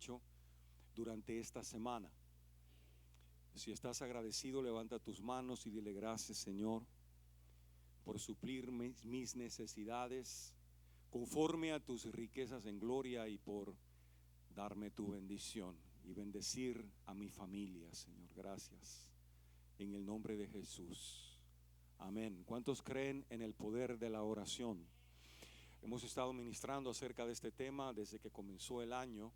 hecho durante esta semana. Si estás agradecido, levanta tus manos y dile: gracias, Señor, por suplir mis necesidades conforme a tus riquezas en gloria, y por darme tu bendición y bendecir a mi familia, Señor. Gracias, en el nombre de Jesús. Amén. ¿Cuántos creen en el poder de la oración? Hemos estado ministrando acerca de este tema desde que comenzó el año,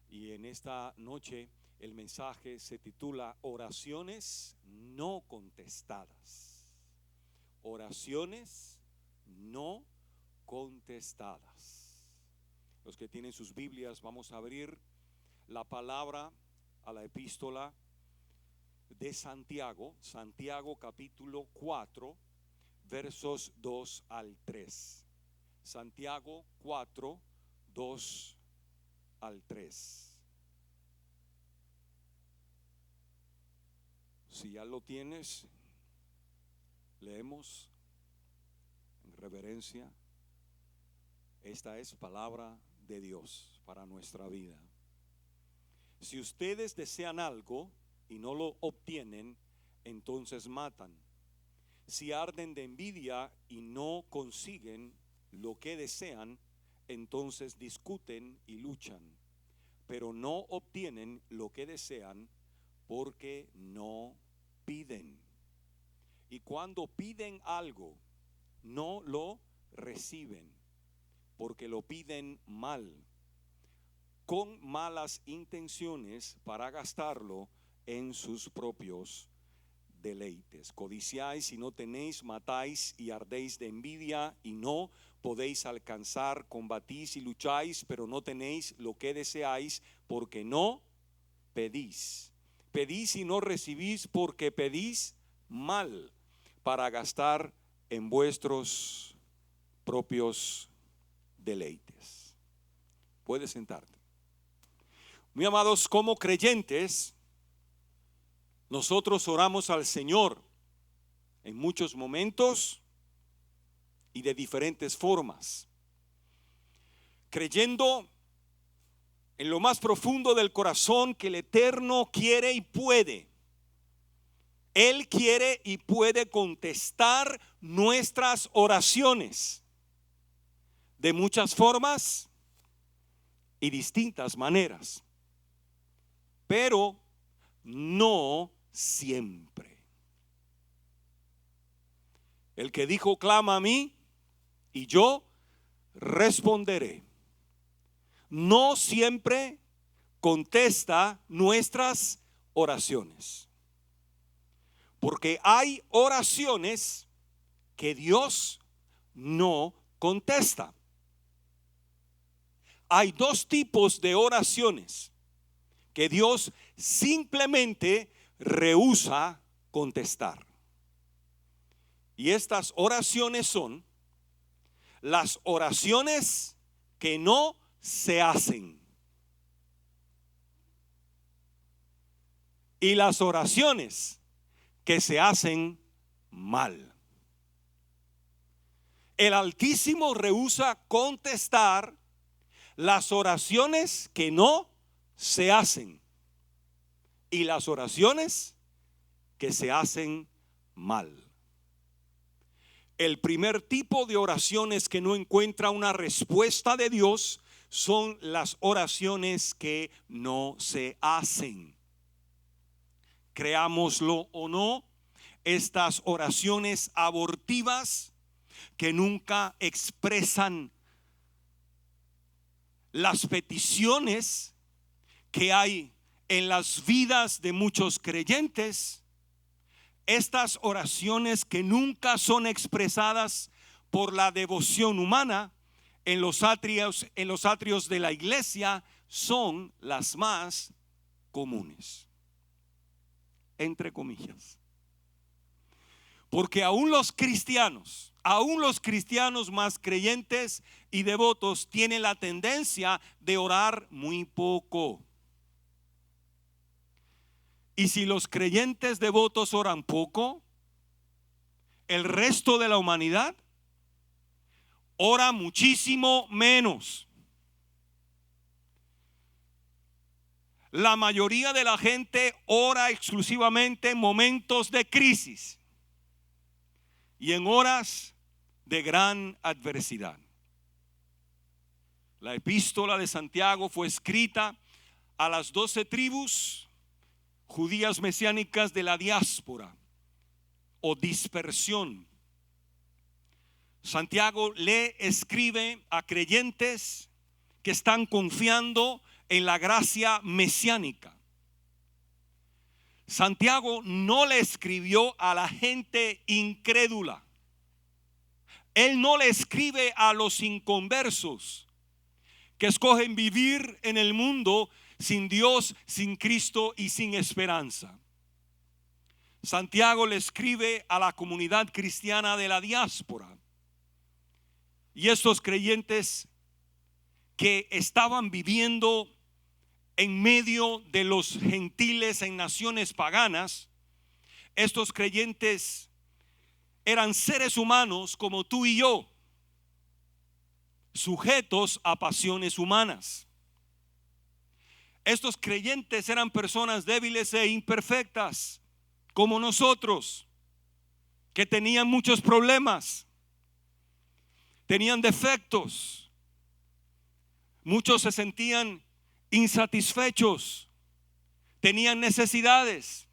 y en esta noche el mensaje se titula Oraciones no contestadas. Oraciones no contestadas. Los que tienen sus Biblias, vamos a abrir la palabra a la epístola de Santiago, Santiago capítulo 4, versos 2 al 3. Santiago 4, 2 al 3. Si ya lo tienes, leemos en reverencia. Esta es palabra de Dios para nuestra vida. Si ustedes desean algo y no lo obtienen, entonces matan. Si arden de envidia y no consiguen lo que desean, entonces discuten y luchan, pero no obtienen lo que desean porque no piden. Y cuando piden algo, no lo reciben, porque lo piden mal, con malas intenciones, para gastarlo en sus propios deleites. Codiciáis y no tenéis, matáis y ardéis de envidia y no podéis alcanzar, combatís y lucháis, pero no tenéis lo que deseáis, porque no pedís. Pedís y no recibís, porque pedís mal, para gastar en vuestros propios deleites. Puedes sentarte. Muy amados, como creyentes, nosotros oramos al Señor en muchos momentos y de diferentes formas, creyendo en lo más profundo del corazón que el Eterno quiere y puede. Él quiere y puede contestar nuestras oraciones de muchas formas y distintas maneras, pero no siempre. El que dijo: clama a mí y yo responderé, no siempre contesta nuestras oraciones, porque hay oraciones que Dios no contesta. Hay dos tipos de oraciones que Dios simplemente rehúsa contestar. Y estas oraciones son las oraciones que no se hacen y las oraciones que se hacen mal. El Altísimo rehúsa contestar las oraciones que no se hacen y las oraciones que se hacen mal. El primer tipo de oraciones que no encuentra una respuesta de Dios son las oraciones que no se hacen. Creámoslo o no, estas oraciones abortivas que nunca expresan las peticiones que hay en las vidas de muchos creyentes, estas oraciones que nunca son expresadas por la devoción humana en los atrios de la iglesia, son las más comunes, entre comillas. Porque aún los cristianos más creyentes y devotos tienen la tendencia de orar muy poco. Y si los creyentes devotos oran poco, el resto de la humanidad ora muchísimo menos. La mayoría de la gente ora exclusivamente en momentos de crisis y en horas de gran adversidad. La epístola de Santiago fue escrita a las 12 tribus judías mesiánicas de la diáspora o dispersión. Santiago le escribe a creyentes que están confiando en la gracia mesiánica. Santiago no le escribió a la gente incrédula. Él no le escribe a los inconversos que escogen vivir en el mundo sin Dios, sin Cristo y sin esperanza. Santiago le escribe a la comunidad cristiana de la diáspora. Y estos creyentes que estaban viviendo en medio de los gentiles en naciones paganas, estos creyentes eran seres humanos como tú y yo, sujetos a pasiones humanas. Estos creyentes eran personas débiles e imperfectas como nosotros, que tenían muchos problemas, tenían defectos. Muchos se sentían insatisfechos, tenían necesidades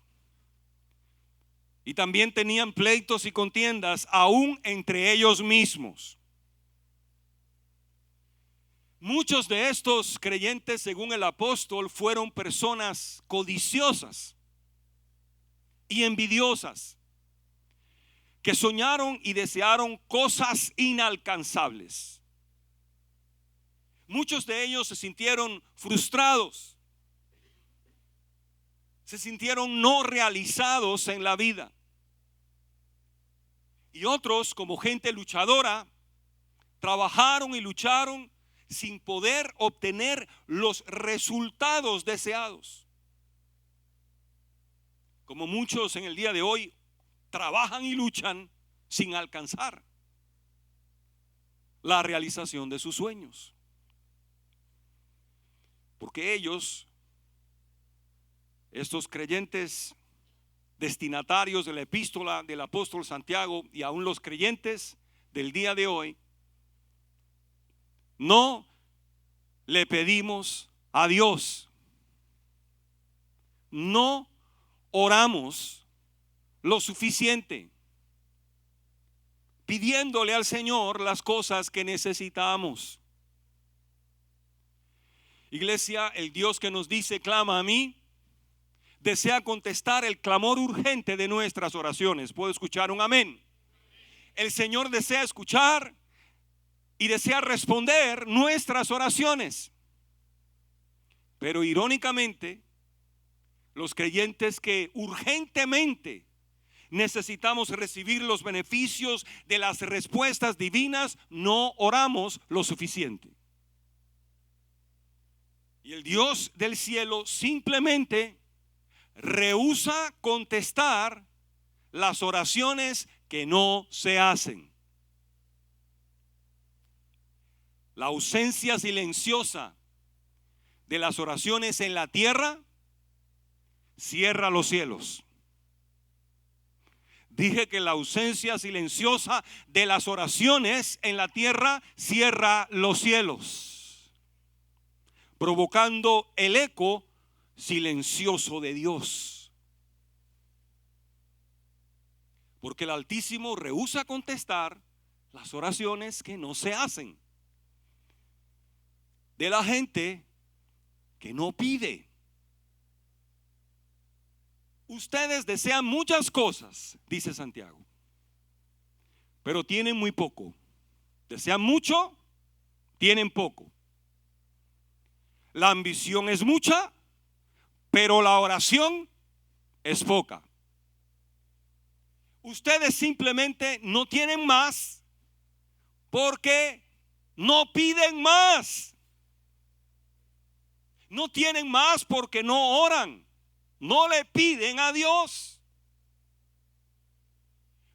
y también tenían pleitos y contiendas aún entre ellos mismos. Muchos de estos creyentes, según el apóstol, fueron personas codiciosas y envidiosas, que soñaron y desearon cosas inalcanzables. Muchos de ellos se sintieron frustrados, se sintieron no realizados en la vida. Y otros, como gente luchadora, trabajaron y lucharon sin poder obtener los resultados deseados. Como muchos en el día de hoy trabajan y luchan sin alcanzar la realización de sus sueños. Porque ellos, estos creyentes destinatarios de la epístola del apóstol Santiago y aún los creyentes del día de hoy, no le pedimos a Dios, no oramos lo suficiente, pidiéndole al Señor las cosas que necesitamos. Iglesia, el Dios que nos dice clama a mí, desea contestar el clamor urgente de nuestras oraciones. ¿Puedo escuchar un amén? El Señor desea escuchar y desea responder nuestras oraciones. Pero irónicamente, los creyentes que urgentemente necesitamos recibir los beneficios de las respuestas divinas, no oramos lo suficiente. Y el Dios del cielo simplemente rehúsa contestar las oraciones que no se hacen. La ausencia silenciosa de las oraciones en la tierra cierra los cielos. Dije que la ausencia silenciosa de las oraciones en la tierra cierra los cielos, provocando el eco silencioso de Dios. Porque el Altísimo rehúsa contestar las oraciones que no se hacen de la gente que no pide. Ustedes desean muchas cosas, dice Santiago, pero tienen muy poco. Desean mucho, tienen poco. La ambición es mucha, pero la oración es poca. Ustedes simplemente no tienen más porque no piden más. No tienen más porque no oran, no le piden a Dios.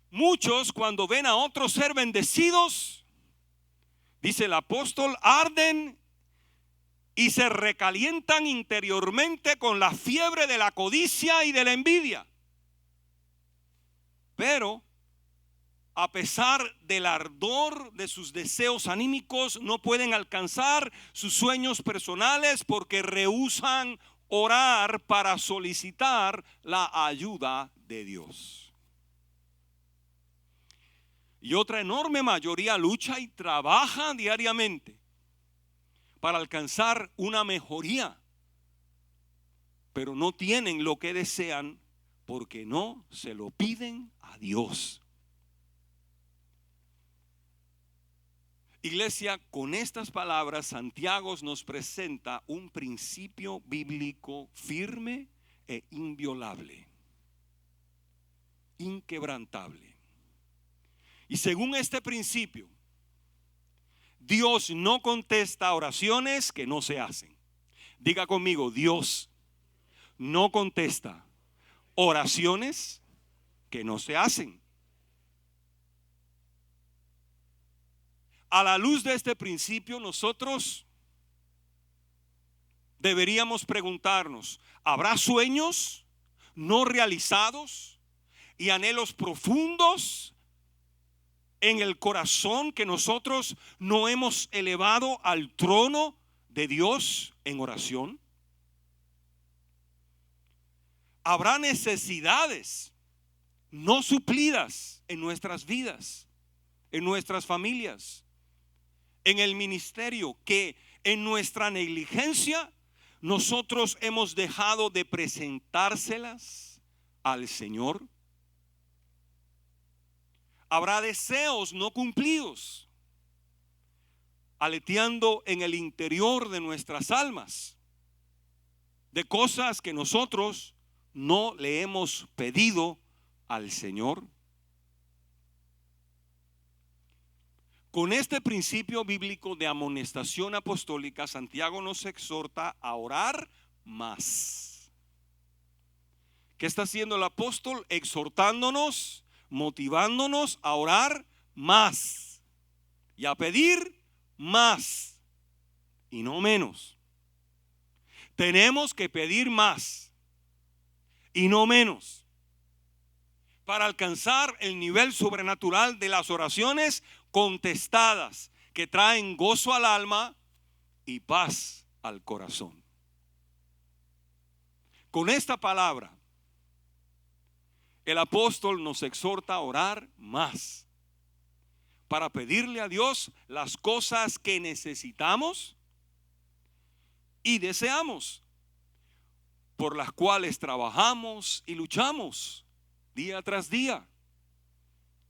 Muchos, cuando ven a otros ser bendecidos, dice el apóstol, arden y se recalientan interiormente con la fiebre de la codicia y de la envidia. Pero a pesar del ardor de sus deseos anímicos, no pueden alcanzar sus sueños personales porque rehúsan orar para solicitar la ayuda de Dios. Y otra enorme mayoría lucha y trabaja diariamente para alcanzar una mejoría, pero no tienen lo que desean porque no se lo piden a Dios. Iglesia, con estas palabras Santiago nos presenta un principio bíblico firme e inviolable, inquebrantable. Y según este principio, Dios no contesta oraciones que no se hacen. Diga conmigo, Dios no contesta oraciones que no se hacen. A la luz de este principio, nosotros deberíamos preguntarnos, ¿habrá sueños no realizados y anhelos profundos en el corazón que nosotros no hemos elevado al trono de Dios en oración? ¿Habrá necesidades no suplidas en nuestras vidas, en nuestras familias, en el ministerio, que en nuestra negligencia nosotros hemos dejado de presentárselas al Señor? Habrá deseos no cumplidos aleteando en el interior de nuestras almas, de cosas que nosotros no le hemos pedido al Señor. Con este principio bíblico de amonestación apostólica, Santiago nos exhorta a orar más. ¿Qué está haciendo el apóstol? Exhortándonos, motivándonos a orar más y a pedir más y no menos. Tenemos que pedir más y no menos para alcanzar el nivel sobrenatural de las oraciones contestadas, que traen gozo al alma y paz al corazón. Con esta palabra, el apóstol nos exhorta a orar más para pedirle a Dios las cosas que necesitamos y deseamos, por las cuales trabajamos y luchamos día tras día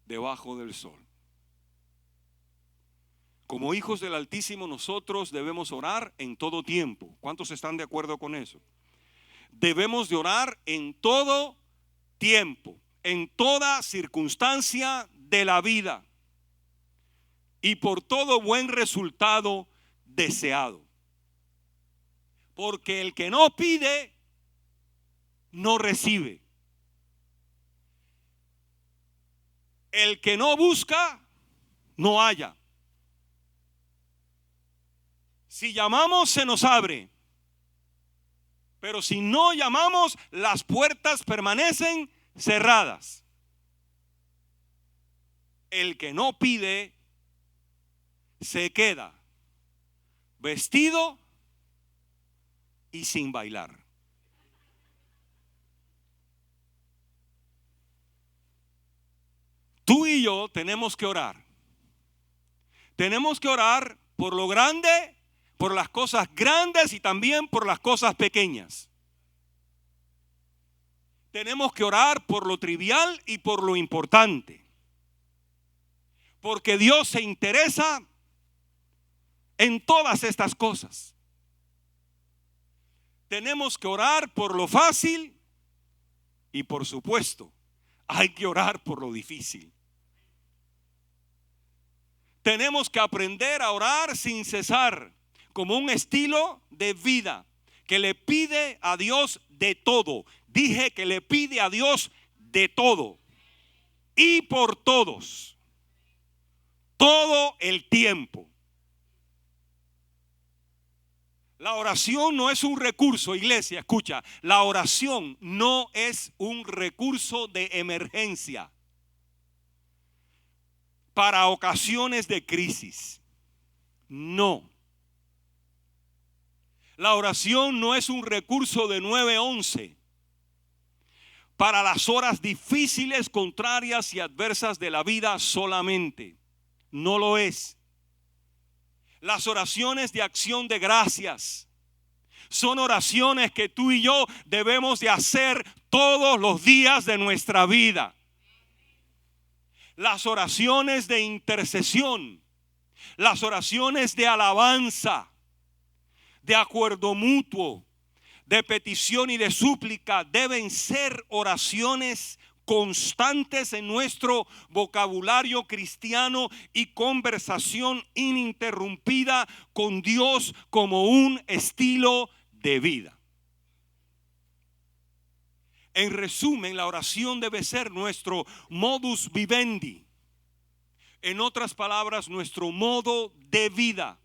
debajo del sol. Como hijos del Altísimo, nosotros debemos orar en todo tiempo. ¿Cuántos están de acuerdo con eso? Debemos de orar en todo tiempo, en toda circunstancia de la vida y por todo buen resultado deseado. Porque el que no pide, no recibe. El que no busca, no halla. Si llamamos, se nos abre. Pero si no llamamos, las puertas permanecen cerradas. El que no pide, se queda vestido y sin bailar. Tú y yo tenemos que orar. Tenemos que orar por lo grande, por las cosas grandes y también por las cosas pequeñas. Tenemos que orar por lo trivial y por lo importante. Porque Dios se interesa en todas estas cosas. Tenemos que orar por lo fácil y, por supuesto, hay que orar por lo difícil. Tenemos que aprender a orar sin cesar, como un estilo de vida que le pide a Dios de todo. Dije que le pide a Dios de todo y por todos, todo el tiempo. La oración no es un recurso, iglesia, escucha, la oración no es un recurso de emergencia para ocasiones de crisis. No. La oración no es un recurso de 911 para las horas difíciles, contrarias y adversas de la vida solamente. No lo es. Las oraciones de acción de gracias son oraciones que tú y yo debemos de hacer todos los días de nuestra vida. Las oraciones de intercesión, las oraciones de alabanza, de acuerdo mutuo, de petición y de súplica deben ser oraciones constantes en nuestro vocabulario cristiano y conversación ininterrumpida con Dios como un estilo de vida. En resumen, la oración debe ser nuestro modus vivendi. En otras palabras, nuestro modo de vida.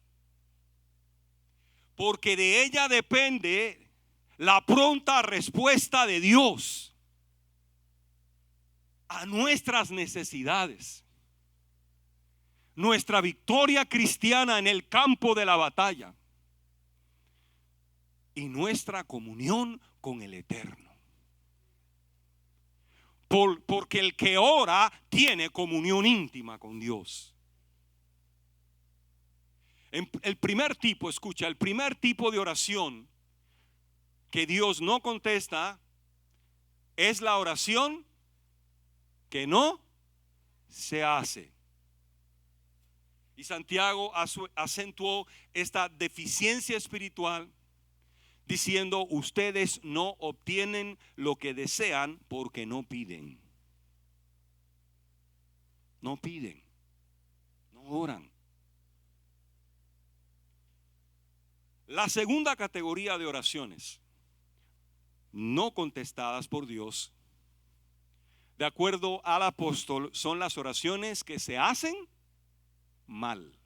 Porque de ella depende la pronta respuesta de Dios a nuestras necesidades, nuestra victoria cristiana en el campo de la batalla y nuestra comunión con el Eterno. Porque el que ora tiene comunión íntima con Dios. El primer tipo, escucha, el primer tipo de oración que Dios no contesta es la oración que no se hace. Y Santiago acentuó esta deficiencia espiritual diciendo: ustedes no obtienen lo que desean porque no piden. No piden, no oran. La segunda categoría de oraciones no contestadas por Dios, de acuerdo al apóstol, son las oraciones que se hacen mal.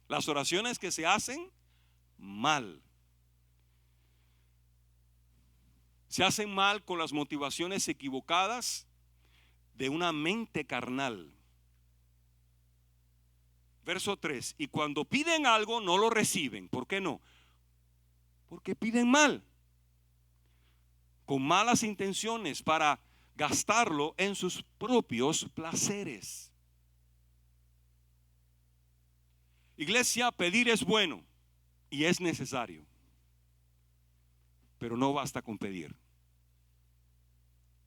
Las oraciones que se hacen mal. Se hacen mal con las motivaciones equivocadas de una mente carnal. Verso 3: y cuando piden algo no lo reciben. ¿Por qué no? Porque piden mal, con malas intenciones para gastarlo en sus propios placeres. Iglesia, pedir es bueno y es necesario, pero no basta con pedir.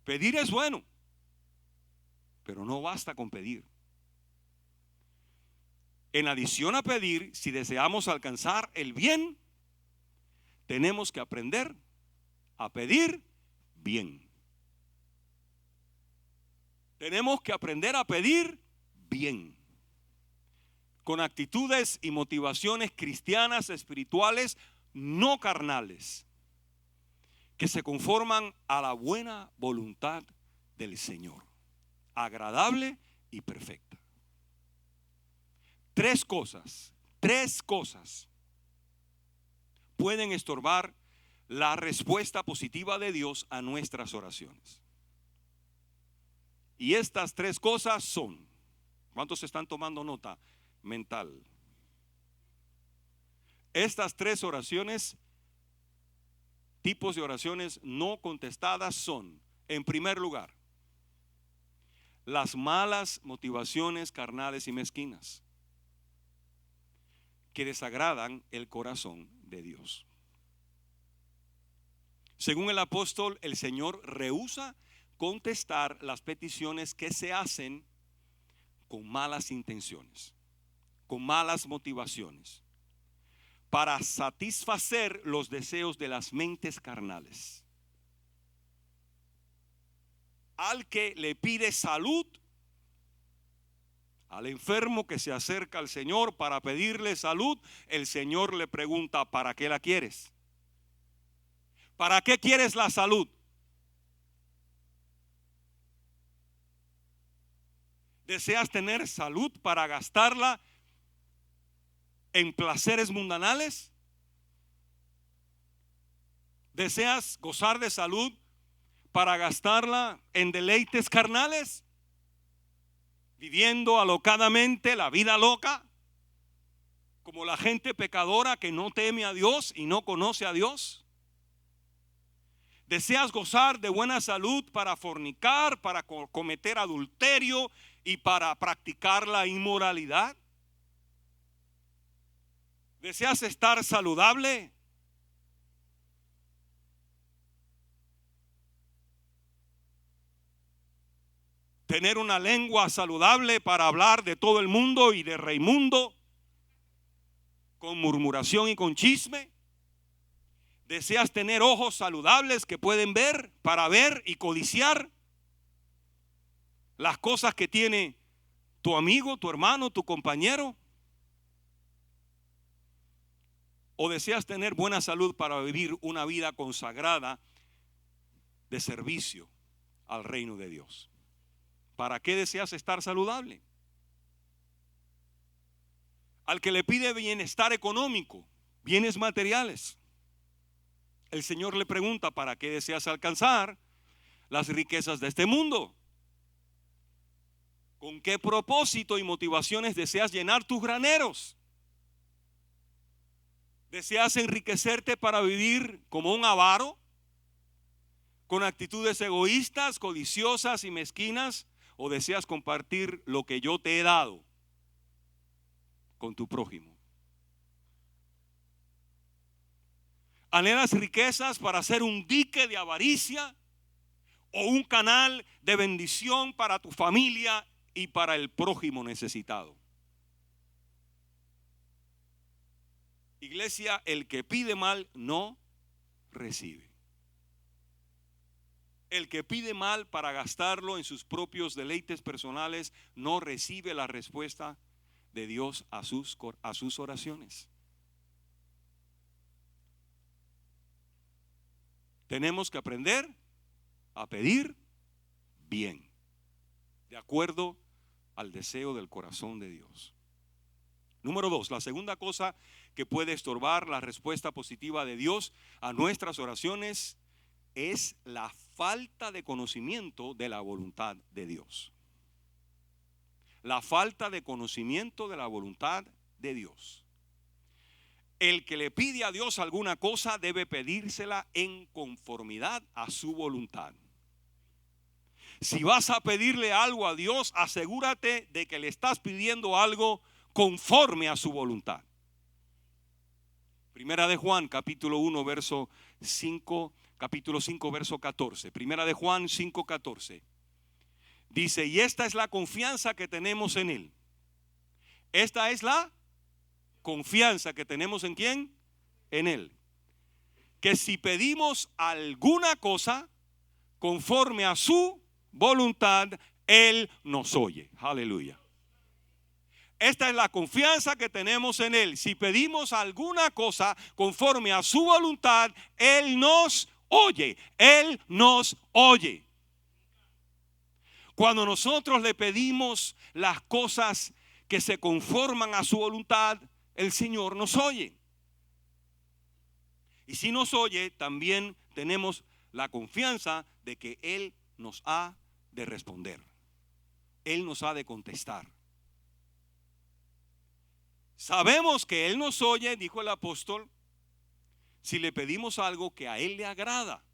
Pedir es bueno, pero no basta con pedir. En adición a pedir, si deseamos alcanzar el bien, tenemos que aprender a pedir bien. Tenemos que aprender a pedir bien, con actitudes y motivaciones cristianas, espirituales, no carnales, que se conforman a la buena voluntad del Señor, agradable y perfecta. Tres cosas pueden estorbar la respuesta positiva de Dios a nuestras oraciones. Y estas tres cosas son, ¿cuántos están tomando nota mental? Estas tres oraciones, tipos de oraciones no contestadas son, en primer lugar, las malas motivaciones carnales y mezquinas que desagradan el corazón de Dios. Según el apóstol, el Señor rehúsa contestar las peticiones que se hacen con malas intenciones, con malas motivaciones, para satisfacer los deseos de las mentes carnales. Al que le pide salud, al enfermo que se acerca al Señor para pedirle salud, el Señor le pregunta: ¿para qué la quieres? ¿Para qué quieres la salud? ¿Deseas tener salud para gastarla en placeres mundanales? ¿Deseas gozar de salud para gastarla en deleites carnales? Viviendo alocadamente la vida loca, como la gente pecadora que no teme a Dios y no conoce a Dios. ¿Deseas gozar de buena salud para fornicar, para cometer adulterio y para practicar la inmoralidad? ¿Deseas estar saludable? ¿Tener una lengua saludable para hablar de todo el mundo y de Raimundo con murmuración y con chisme? ¿Deseas tener ojos saludables que pueden ver para ver y codiciar las cosas que tiene tu amigo, tu hermano, tu compañero? ¿O deseas tener buena salud para vivir una vida consagrada de servicio al reino de Dios? ¿Para qué deseas estar saludable? Al que le pide bienestar económico, bienes materiales, el Señor le pregunta: ¿para qué deseas alcanzar las riquezas de este mundo? ¿Con qué propósito y motivaciones deseas llenar tus graneros? ¿Deseas enriquecerte para vivir como un avaro, con actitudes egoístas, codiciosas y mezquinas? ¿O deseas compartir lo que yo te he dado con tu prójimo? ¿Anhelas riquezas para ser un dique de avaricia o un canal de bendición para tu familia y para el prójimo necesitado? Iglesia, el que pide mal no recibe. El que pide mal para gastarlo en sus propios deleites personales no recibe la respuesta de Dios a sus oraciones. Tenemos que aprender a pedir bien, de acuerdo al deseo del corazón de Dios. Número 2, la segunda cosa que puede estorbar la respuesta positiva de Dios a nuestras oraciones es la falta de conocimiento de la voluntad de Dios. La falta de conocimiento de la voluntad de Dios. El que le pide a Dios alguna cosa debe pedírsela en conformidad a su voluntad. Si vas a pedirle algo a Dios, asegúrate de que le estás pidiendo algo conforme a su voluntad. Primera de Juan, capítulo 1, verso 5, capítulo 5, verso 14. Primera de Juan 5, 14. Dice: y esta es la confianza que tenemos en Él. Esta es la confianza que tenemos ¿en quién? En Él. Que si pedimos alguna cosa conforme a su voluntad, Él nos oye. Aleluya. Esta es la confianza que tenemos en Él. Si pedimos alguna cosa conforme a su voluntad, Él nos oye. Él nos oye. Cuando nosotros le pedimos las cosas que se conforman a su voluntad, el Señor nos oye. Y si nos oye, también tenemos la confianza de que Él nos ha de responder. Él nos ha de contestar. Sabemos que Él nos oye, dijo el apóstol, si le pedimos algo que a Él le agrada.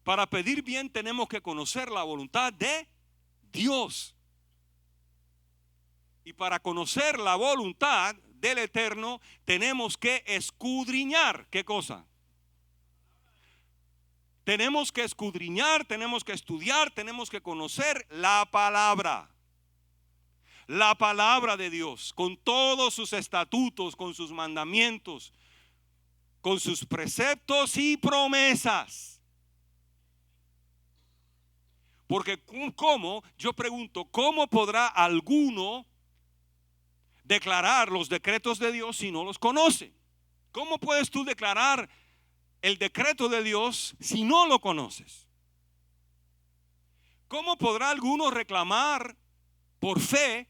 Para pedir bien tenemos que conocer la voluntad de Dios. Y para conocer la voluntad del Eterno tenemos que escudriñar. ¿Qué cosa? Tenemos que escudriñar, tenemos que estudiar, tenemos que conocer la palabra. La palabra de Dios, con todos sus estatutos, con sus mandamientos, con sus preceptos y promesas. Porque ¿cómo? Yo pregunto, ¿cómo podrá alguno declarar los decretos de Dios si no los conoce? ¿Cómo puedes tú declarar el decreto de Dios si no lo conoces? ¿Cómo podrá alguno reclamar por fe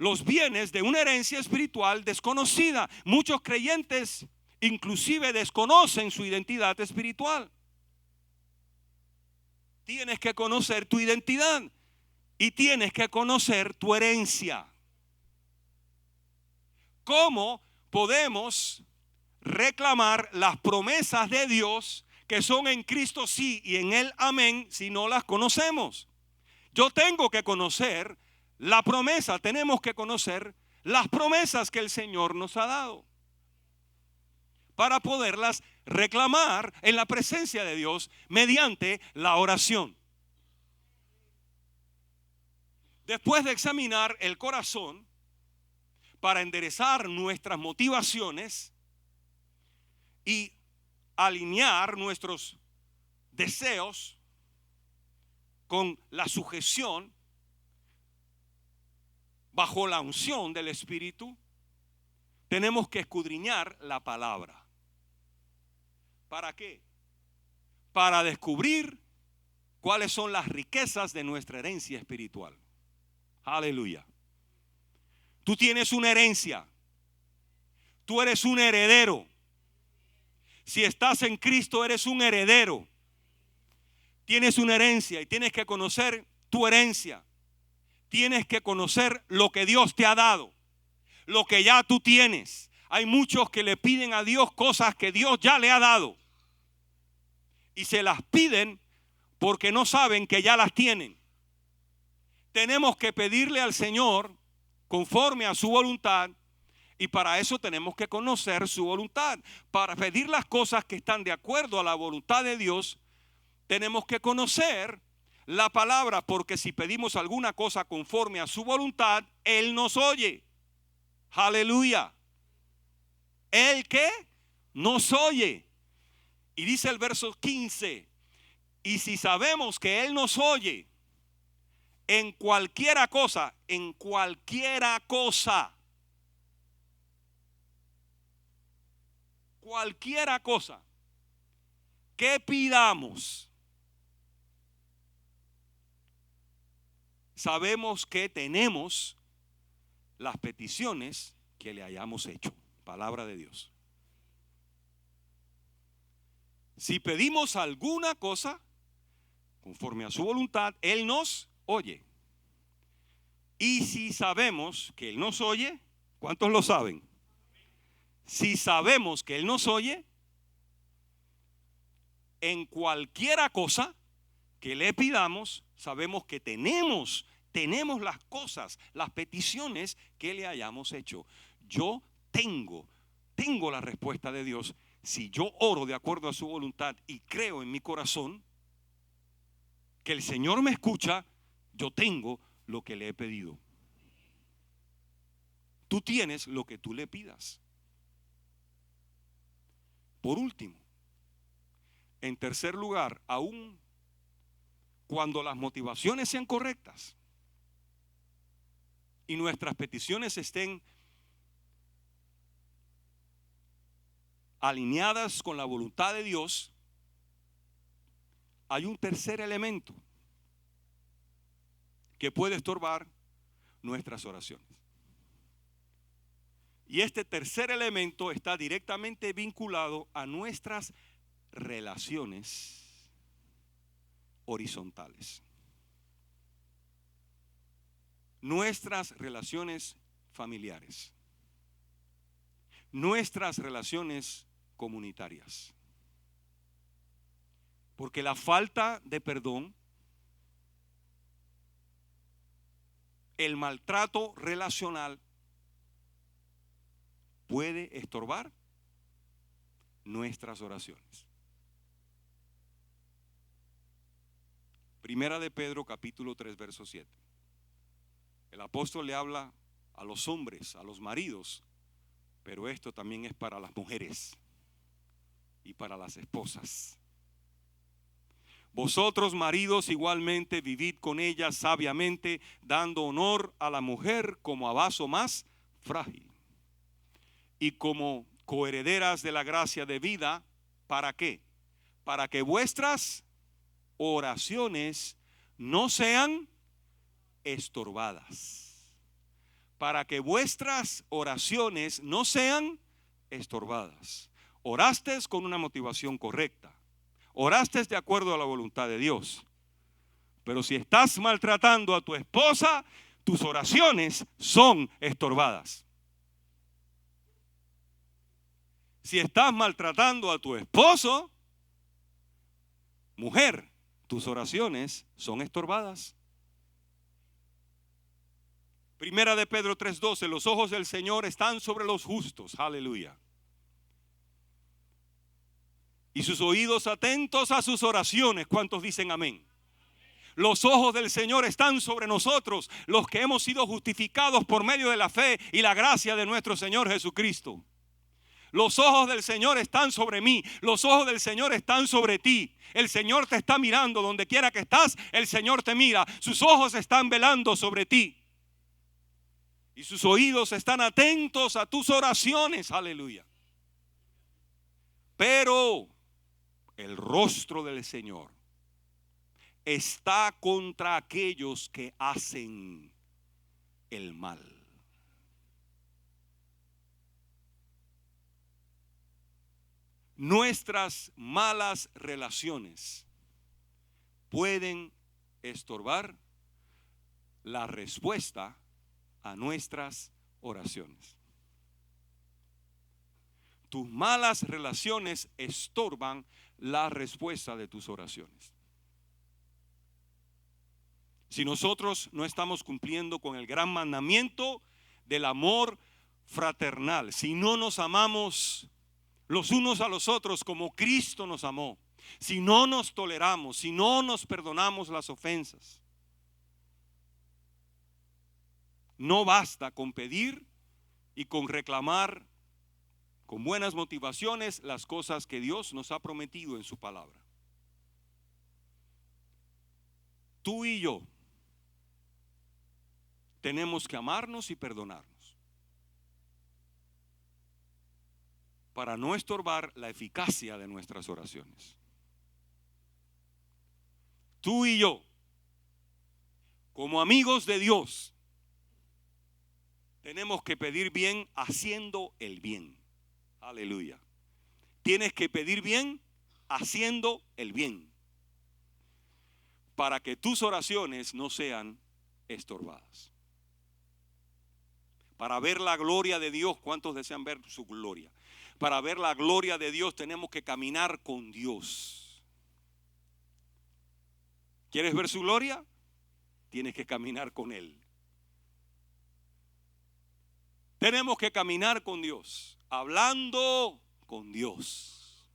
los bienes de una herencia espiritual desconocida. Muchos creyentes inclusive desconocen su identidad espiritual. Tienes que conocer tu identidad y tienes que conocer tu herencia. ¿Cómo podemos reclamar las promesas de Dios que son en Cristo sí y en Él amén si no las conocemos? Yo tengo que conocer la promesa, tenemos que conocer las promesas que el Señor nos ha dado para poderlas reclamar en la presencia de Dios mediante la oración. Después de examinar el corazón para enderezar nuestras motivaciones y alinear nuestros deseos con la sujeción bajo la unción del Espíritu, tenemos que escudriñar la palabra. ¿Para qué? Para descubrir cuáles son las riquezas de nuestra herencia espiritual. Aleluya. Tú tienes una herencia. Tú eres un heredero. Si estás en Cristo, eres un heredero. Tienes una herencia y tienes que conocer tu herencia. Tienes que conocer lo que Dios te ha dado, lo que ya tú tienes. Hay muchos que le piden a Dios cosas que Dios ya le ha dado y se las piden porque no saben que ya las tienen. Tenemos que pedirle al Señor conforme a su voluntad, y para eso tenemos que conocer su voluntad. Para pedir las cosas que están de acuerdo a la voluntad de Dios, tenemos que conocer la palabra, porque si pedimos alguna cosa conforme a su voluntad, Él nos oye. Aleluya. ¿El qué? Nos oye. Y dice el verso 15, y si sabemos que Él nos oye en cualquiera cosa, cualquiera cosa que pidamos, sabemos que tenemos las peticiones que le hayamos hecho. Palabra de Dios. Si pedimos alguna cosa conforme a su voluntad, Él nos oye. Y si sabemos que Él nos oye, ¿cuántos lo saben? Si sabemos que Él nos oye, en cualquiera cosa que le pidamos, sabemos que tenemos las cosas, las peticiones que le hayamos hecho. Yo tengo la respuesta de Dios. Si yo oro de acuerdo a su voluntad y creo en mi corazón que el Señor me escucha, yo tengo lo que le he pedido. Tú tienes lo que tú le pidas. Por último, en tercer lugar, aún cuando las motivaciones sean correctas y nuestras peticiones estén alineadas con la voluntad de Dios, hay un tercer elemento que puede estorbar nuestras oraciones. Y este tercer elemento está directamente vinculado a nuestras relaciones horizontales. Nuestras relaciones familiares. Nuestras relaciones comunitarias. Porque la falta de perdón, el maltrato relacional, puede estorbar nuestras oraciones. Primera de Pedro, capítulo 3, verso 7. El apóstol le habla a los hombres, a los maridos, pero esto también es para las mujeres y para las esposas. Vosotros, maridos, igualmente vivid con ellas sabiamente, dando honor a la mujer como a vaso más frágil y como coherederas de la gracia de vida. ¿Para qué? Para que vuestras oraciones no sean estorbadas. para que vuestras oraciones no sean estorbadas. Oraste con una motivación correcta. Oraste de acuerdo a la voluntad de Dios. Pero si estás maltratando a tu esposa, tus oraciones son estorbadas. Si estás maltratando a tu esposo, mujer, tus oraciones son estorbadas. Primera de Pedro 3:12, los ojos del Señor están sobre los justos, aleluya. Y sus oídos atentos a sus oraciones. ¿Cuántos dicen amén? Los ojos del Señor están sobre nosotros, los que hemos sido justificados por medio de la fe y la gracia de nuestro Señor Jesucristo. Los ojos del Señor están sobre mí, los ojos del Señor están sobre ti. El Señor te está mirando donde quiera que estás, el Señor te mira. Sus ojos están velando sobre ti. Y sus oídos están atentos a tus oraciones, aleluya. Pero el rostro del Señor está contra aquellos que hacen el mal. Nuestras malas relaciones pueden estorbar la respuesta a nuestras oraciones. Tus malas relaciones estorban la respuesta de tus oraciones. Si nosotros no estamos cumpliendo con el gran mandamiento del amor fraternal, si no nos amamos los unos a los otros como Cristo nos amó, si no nos toleramos, si no nos perdonamos las ofensas, no basta con pedir y con reclamar con buenas motivaciones las cosas que Dios nos ha prometido en su palabra. Tú y yo tenemos que amarnos y perdonarnos para no estorbar la eficacia de nuestras oraciones. Tú y yo, como amigos de Dios, tenemos que pedir bien haciendo el bien. Aleluya. Tienes que pedir bien haciendo el bien para que tus oraciones no sean estorbadas. Para ver la gloria de Dios, ¿cuántos desean ver su gloria? Para ver la gloria de Dios tenemos que caminar con Dios. ¿Quieres ver su gloria? Tienes que caminar con Él. Tenemos que caminar con Dios, hablando con Dios.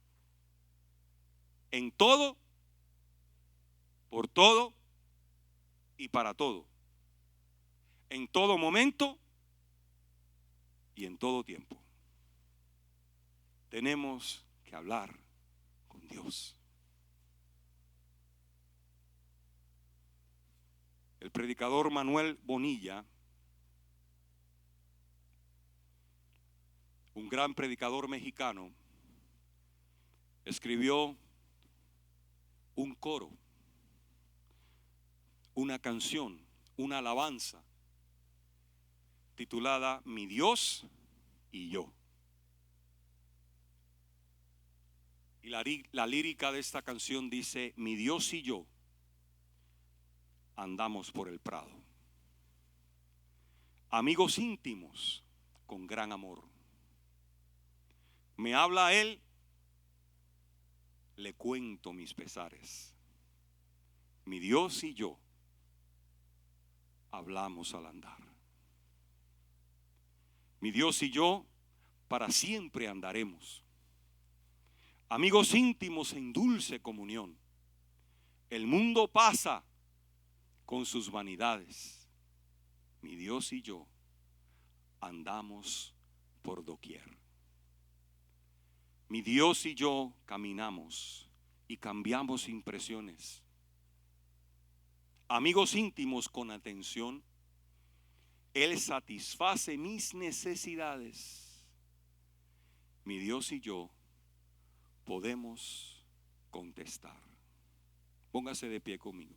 En todo, por todo y para todo. En todo momento y en todo tiempo. Tenemos que hablar con Dios. El predicador Manuel Bonilla, un gran predicador mexicano, escribió un coro, una canción, una alabanza titulada Mi Dios y yo. Y la lírica de esta canción dice: mi Dios y yo andamos por el prado, amigos íntimos con gran amor. Me habla Él, le cuento mis pesares. Mi Dios y yo hablamos al andar. Mi Dios y yo para siempre andaremos, amigos íntimos en dulce comunión. El mundo pasa con sus vanidades. Mi Dios y yo andamos por doquier. Mi Dios y yo caminamos y cambiamos impresiones. Amigos íntimos con atención. Él satisface mis necesidades. Mi Dios y yo podemos contestar. Póngase de pie conmigo.